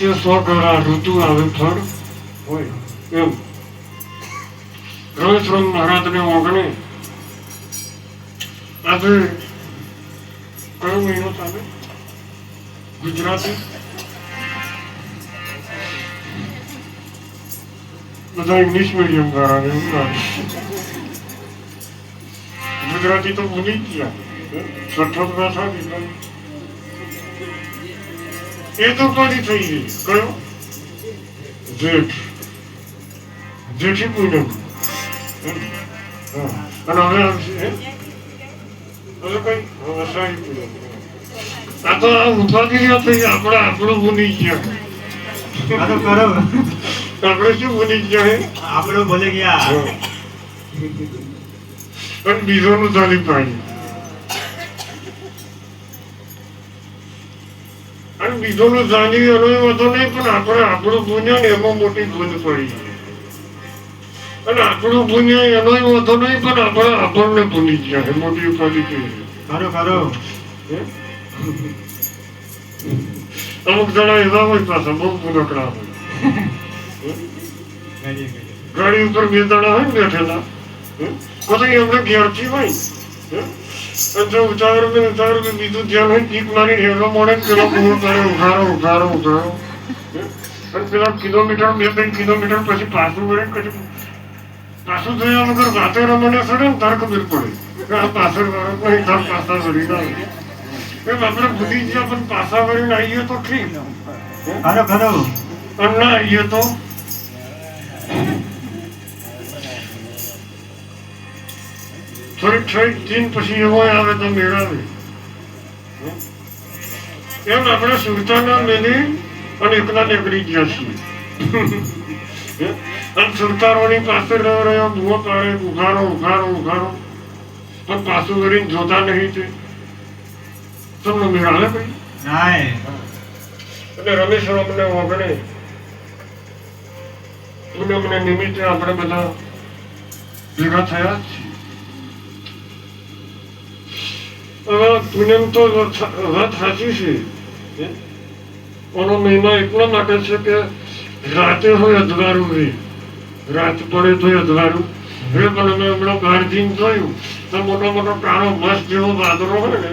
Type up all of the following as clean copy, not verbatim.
વર્ષે 100 ગણા ઋતુ આવે ફળ હોય એમ રમેશ્વર મહારાજને ઓગણે આજે કયો મહિનો ચાલે ગુજરાતી બધા ઇંગ્લિશ મીડિયમ વાળા એવું લાગે ગુજરાતી તો ભૂલી જ ગયા સઠ્ઠ ભાષા એ તો કડી થઈ ગઈ કયો જેઠ જેઠી પૂનમ અને હવે આવશે હવે કઈ વસાઈ પૂનમ આ તો આ ઉપાધિ થઈ આપણે આપણું ભૂલી ગયા આપણે શું ભૂલી ગયા આપણું ભૂલી ગયા પણ બીજોનું ચાલી પાડી અને બીજોનું જાણી એનો વધુ નહીં પણ આપણે આપણું ભૂન્યા ને એમાં મોટી ભૂલ પડી અને આપણું ભૂન્યા એનો વધુ નહીં પણ આપણે આપણને ભૂલી ગયા મોટી ઉપાધિ થઈ ખરો ખરો અમુક જણા એવા હોય પાછા બહુ ભૂલકડા હોય ગાડી ઉપર બે જણા હોય ને બેઠેલા કોઈ એમને ઘેરથી હોય જો ઉતાવળ બીજું ધ્યાન હોય ટીક મારી હેલો મોડે પેલો બહુ કરે ઉઘારો અને પેલા કિલોમીટર 2-3 કિલોમીટર પછી પાછું વળે પછી પાછું જોયા વગર વાતે રમને સડે ને તાર ખબર પડે આ પાછળ વાળો નહીં તાર પાછા વળી ના એમ આપણે ભૂલી ગયા પણ પાછા વળીને આવીએ તો ઠીક ખરો અને ના આવીએ તો થોડીક દિન પછી એવો આવે તો મેળાવે એમ આપણે સુરતાના મેલી અને એકલા નીકળી ગયા છીએ અને સુરતારોની પાસે રહ્યો બુઓ પાડે ઉઘારો પણ પાછું વળીને જોતા નહીં તે તમને મેળાવે ભાઈ એટલે રમેશ્વર અમને ઓગણે પૂનમને નિમિત્તે આપણે બધા ભેગા થયા જ છીએ પૂનમ તો વાત સાચી છે એનો મહિમા એટલા માટે છે કે રાતે હોય અધવારું રે રાત પડે તો અધવારું રે પણ અમે હમણાં બહાર જઈને જોયું તો મોટો કાળો મસ્ત જેવો વાદળો હોય ને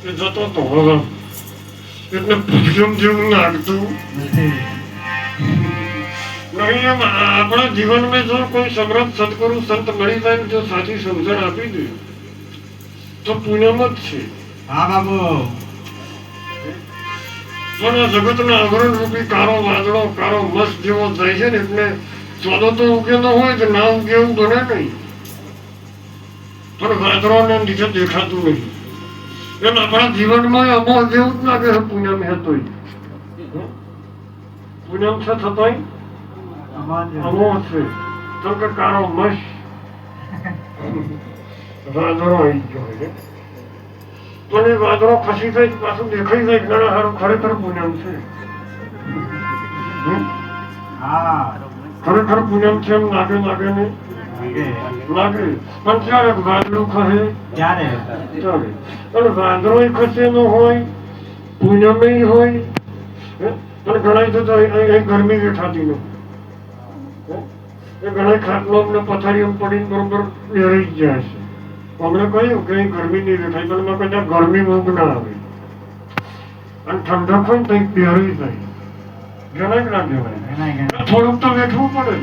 એ જતો તો હવે એટલે પૂનમ જેવું લાગતું નહીં એમ આપણા જીવનમાં જો કોઈ સમર્થ સદગુરુ સંત મળી જાય ને જો સાચી સમજણ આપી દે તો પૂનમ જ છે હા બાબુ પણ જગતના આવરણ રૂપી કાળો વાદળો કાળો મસ્ત જેવો જાય છે ને એટલે ચોદો તો ઉગેલો હોય તો ના ઉગે એવું બને નહીં પણ વાદળોને લીધે દેખાતું નહીં એમ આપણા જીવનમાં અમોહ જેવું જ લાગે છે પૂનમ હતોય પૂનમ છે થતોય અમોહ છે તો કે કાળો મસ્ત વાદળો આવી ગયો હોય પણ એ વાદળો ખસી જાય પાછું દેખાઈ જાય ઘણા સારું ખરેખર પૂનમ છે ખરેખર પૂનમ છે એમ લાગે ને લાગે પણ ક્યારે વાદળું ખસે ત્યારે પણ વાદળો ખસે ન હોય પૂનમ હોય પણ ઘણા તો ગરમી દેખાતી નથી એ ઘણા ખાટલો પથારી પડીને બરોબર રહી ગયા છે અમને કહ્યું કે ગરમી નહીં દેખાય પણ મેં કદાચ ગરમી ઊંઘ ના આવે અને ઠંડક હોય ને કંઈક પહેરવી જાય જણાય ના કહેવાય થોડુંક તો વેઠવું પડે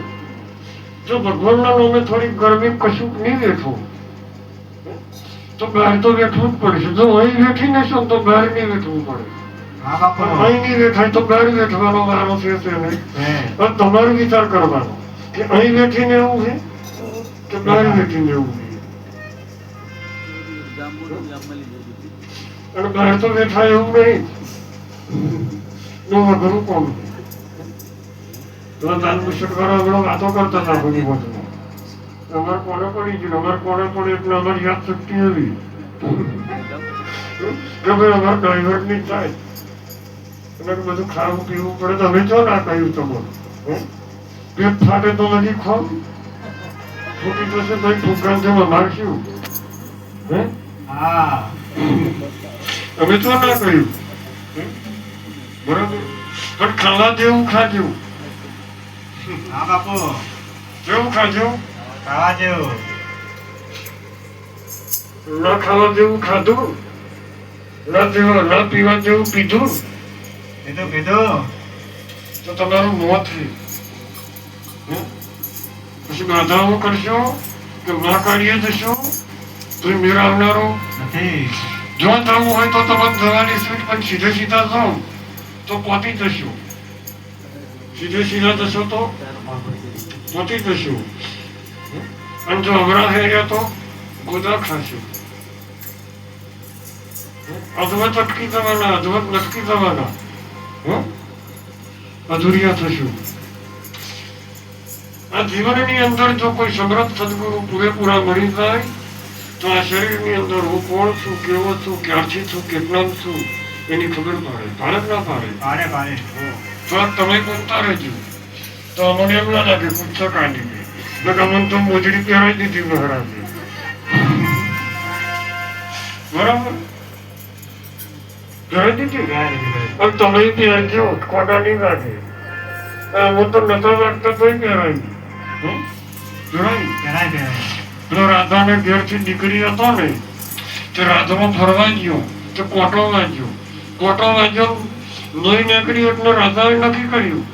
જો ભગવાનના નામે થોડીક ગરમી કશું નહીં વેઠવું તો બહાર તો વેઠવું જ પડશે જો અહીં વેઠી નહીશું તો બહાર નહીં વેઠવું પડે અહીં નહીં વેઠાય તો બહાર વેઠવાનો વારો છે નહીં તમારો વિચાર કરવાનો કે અહીં વેઠીને એવું છે કે બહાર વેઠીને એવું છે અને બહાર તો બેઠા એવું નહીં વગરું કોણ દાન પુસ્તક વાળા વાતો કરતા હતા બધી બધું અમારે કોને પડી ગયું અમારે કોને પડે એટલે અમારી યાદ શક્તિ આવી કે ભાઈ અમારે ડાયવર્ટ નહીં થાય એટલે બધું ખાવું પીવું પડે તો અમે જો ના કહ્યું તમારું પેટ ફાટે તો નથી ખાવ ફૂટી જશે ભાઈ ફૂકાન છે અમારે શું અમે તો ના કહ્યું બરાબર પણ ખાવા જેવું ખાજો. હા બાપુ જેવું ખાજો. ખાવા જેવું. ના ખાવા જેવું ખાધું, ના પીવા જેવું પીધું કીધું કીધું. તો તમારું મોત છે. પછી બાધાઓ કરશો કે ના કાઢીએ જશો તો મેળ આવનારો નથી. જો થવું હોય તો તમારે જવાની સ્પીડ પણ સીધે સીધા જાઓ તો પહોંચી જશો. સીધે સીધા જશો તો પહોંચી જશો. અને જો હમણાં થઈ ગયા તો ગોદા ખાશો. અધવત અટકી જવાના, અધવત લટકી જવાના, અધૂરિયા થશું. આ જીવનની અંદર જો કોઈ સમર્થ સદગુરુ પૂરેપૂરા મળી જાય તો આ શરીરની અંદર હું કોણ છું, કેવો છું, ક્યારથી છું, કેટલામ છું એની ખબર પડે. પાડે ના પાડે? પાડે પાડે. તો આ તમે બોલતા રહેજો તો અમને એમ ના લાગે પૂછો કાઢી દે. અમને તો મોજડી પહેરાવી દીધી મહારાજે. બરાબર પહેરાવી દીધી. અને તમે પહેરજો, ખોટા નહીં લાગે. હું તો નતા લાગતા તોય પહેરાવી. પહેરાય પહેરાય. પેલો રાધાને ઘેરથી દીકરી હતો ને તે રાધામાં ફરવા ગયો તો કોટો વાગ્યો. કોટો વાગ્યો લોહી નીકળી એટલે રાધાએ નક્કી કર્યું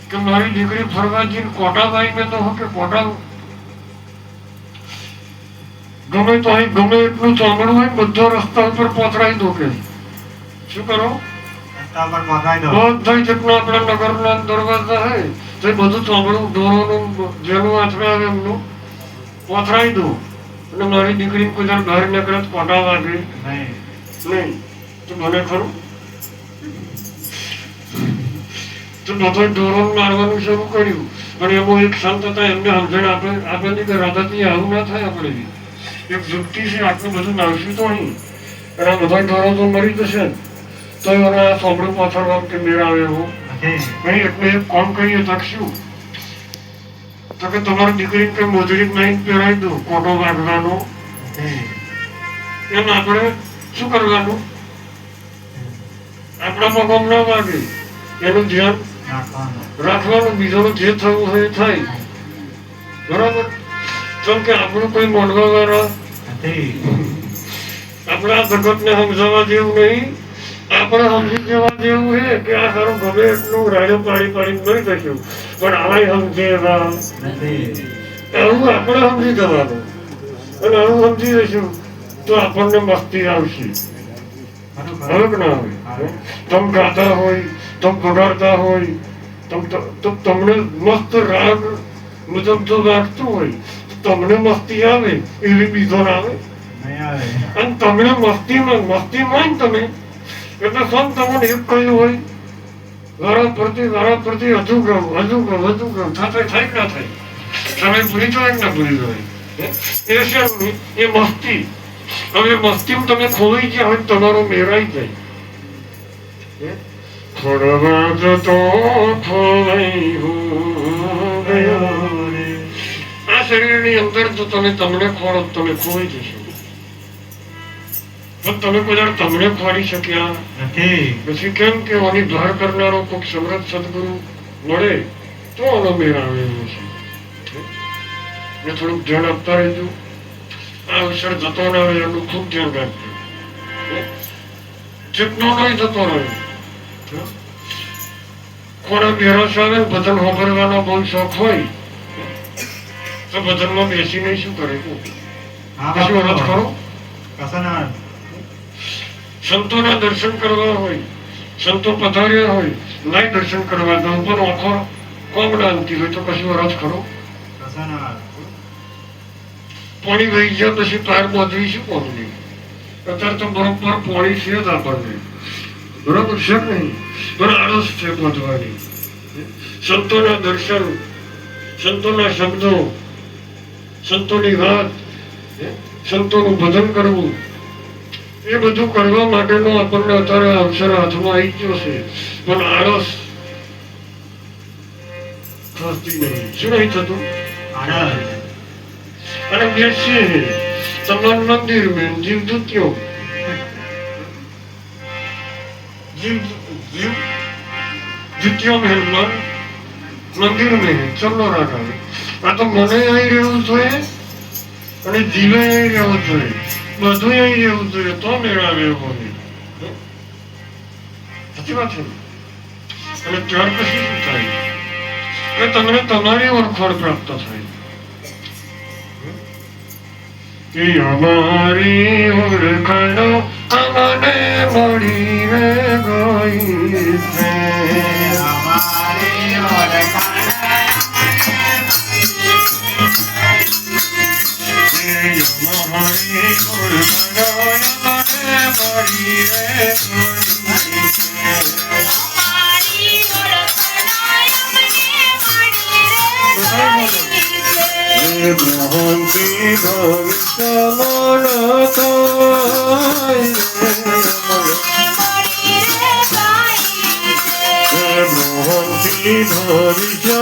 કે મારી દીકરી ફરવા જઈને કોટા વાઈને તો કે કોટા ગમે તો અહીં ગમે એટલું ચામડું હોય બધો રસ્તા ઉપર પહોંચડાઈ દો કે શું કરો? રસ્તા પર પહોંચાડી દો. બધા જેટલા આપણા નગરના દરવાજા હોય તો એ બધું ચામડું ઢોરોનું જેનું આચરે આવે એમનું પહોંચડાઈ દો. અને મારી દીકરી કોઈ બહાર નીકળે તો કોટા વાગે નહીં. તો મને ખરું તો બધો ઢોરો મારવાનું શરૂ કર્યું. પણ એમાં એક સંત હતા એમને સમજણ આપેલી કે રાધાથી આવું ના થાય. આપણે એક યુક્તિ છે, આટલું બધું નાવશું તો નહીં અને આ બધા ઢોરો તો મરી જશે તો એના સોંપડું પાછળવા કે મેળ આવે એવું નહીં. એટલે એક કામ કરીએ શકશું તો કે તમારી દીકરીને કઈ મોજડી નહીં પહેરાવી દો કોટો વાગવાનો. એમ આપણે શું કરવાનું? આપણા પગમ ના વાગે એનું ધ્યાન રાખવાનું. બીજાનું જે થવું હોય એ થાય. બરાબર? કેમ કે આપણું કોઈ મોડવા વાળા આપણા જગતને સમજાવવા જેવું નહીં. આપણે સમજી જવા જેવું છે કે આ સારું ગમે એટલું રાડો પાડી પાડીને મરી જશું પણ આવાય સમજે એવા એવું આપણે સમજી જવાનું. અને આવું સમજી જશું તો આપણને મસ્તી આવશે. હવે કે ના આવે? તમે ગાતા હોય, તમે વગાડતા હોય, તો તમને મસ્ત રાગ મુજબ જો વાગતું હોય તમને મસ્તી આવે એવી બીજો ના આવે. અને તમને મસ્તીમાં ને તમે એટલે સમ તમને એક કહ્યું હોય વારા પ્રતિ હજુ ગમ થાય થાય ના થાય. તમે ભૂલી જાય ના ભૂલી જાય એ છે એ મસ્તી. હવે મસ્તીમાં તમે ખોવાઈ ગયા હોય તમારો મેરાઈ જાય. ખોડવા જતો ખોવાઈ ગયો. આ શરીરની અંદર જો તમને ખોડો તમે ખોવાઈ જશો. પણ તમે કોઈ તમને ખોડી શક્યા નથી. પછી કેમ કે આની બહાર કરનારો કોઈ સમર્થ સદગુરુ મળે તો આનો મેળ આવે એવો છે. મેં થોડુંક ધ્યાન આપતા રહેજો. આ અવસર જતો ના રહે એનું ખૂબ ધ્યાન રાખજો. જેટલો નહીં જતો રહે. કોના બેરસ આવે ને ભજન સાંભળવાનો બહુ શોખ હોય તો ભજનમાં બેસીને શું કરે? કશું અરજ કરો? સંતોના દર્શન કરવા હોય, સંતો પધાર્યા હોય, નહીં દર્શન કરવા જાવ પણ આંખો કોમ ડાલતી હોય તો કશું અરજ કરો? પાણી વહી ગયા પછી પાર બાંધવી શું કોમની? અત્યારે તો બરોબર પાણી છે જ આપણને. બરોબર છે કે નહીં? પણ આળસ છે બાંધવાની. સંતોના દર્શન, સંતોના શબ્દો, સંતોની વાત, સંતોનું ભજન કરવું એ બધું કરવા માટેનો આપણને અત્યારે અવસર હાથમાં આવી ગયો છે. પણ આળસ ખસતી નહીં. શું નહીં થતું? અને બેસીએ તમારા મંદિર મેં જીવદૂતીઓ દ્વિતીય મહેલમાં મંદિર મેં ચલો રાજા આ તો મને અહીં રહેવું જોઈએ અને જીવે અહીં રહેવું જોઈએ બધું અહીં રહેવું જોઈએ તો મેળાવે મને સાચી વાત છે અને ત્યાર પછી શું થાય કે તમને તમારી ઓળખાણ પ્રાપ્ત થાય કે અમારી ઓળખાણો અમને મળીને ગઈ છે અમારી ઓળખાણ અમારી ઓળખાણો અમને મળીને ભ્રાંતિ ભવિષ્ય ભ્રાંતિ ભવિષ્ય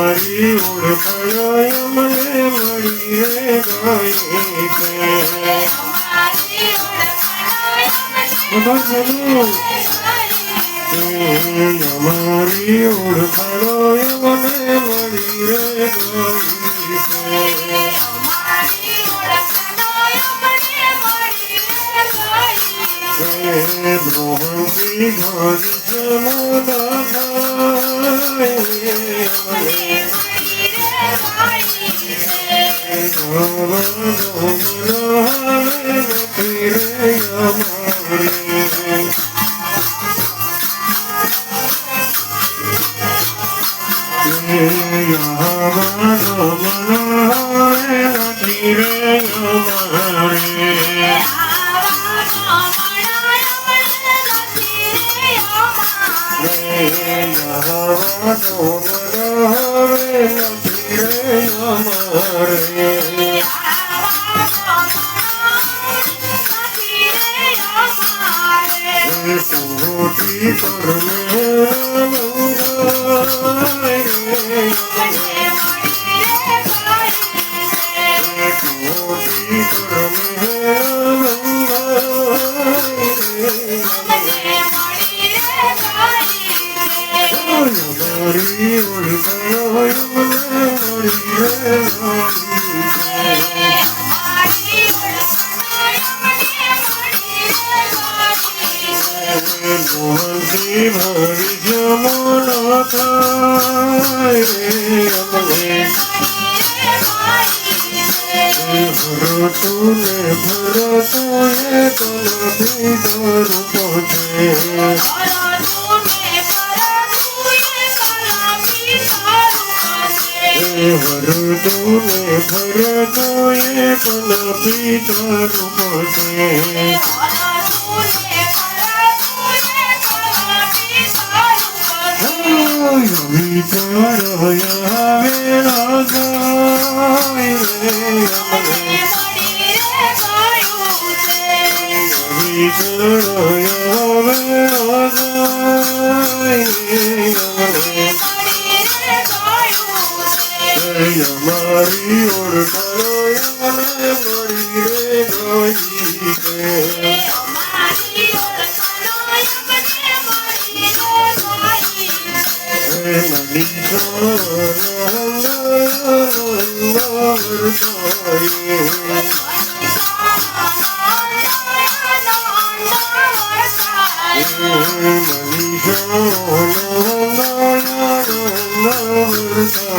અમારી ઓળખાણો અમને મળી રે અમારી ઓળખાણો અમને મળી રે અમારી ઓળખાણો અમને મળી રે ભ્રાંતિ ભવિષ્ય મનીષો